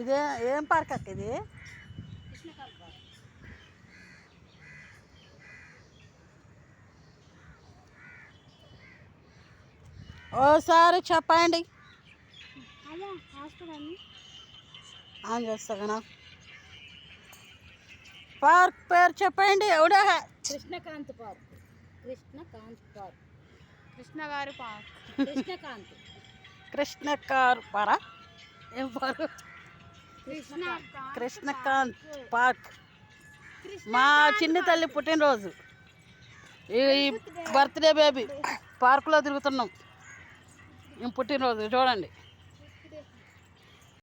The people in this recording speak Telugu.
ఇదే ఏం పార్క్ అక్క ఇది? ఓసారి చెప్పండి. ఆన్ చేస్తా. పార్క్ పేరు చెప్పండి. ఎవడా? కృష్ణకాంత్ పార్క్. కృష్ణకాంత్ పార్క్. కృష్ణ గారి పార్క్. కృష్ణకార్ పారా? ఏం పార్క్? కృష్ణకాంత్ పార్క్. మా చిన్ని తల్లి పుట్టినరోజు, ఈ బర్త్డే బేబీ పార్కులో తిరుగుతున్నాం. పుట్టినరోజు చూడండి.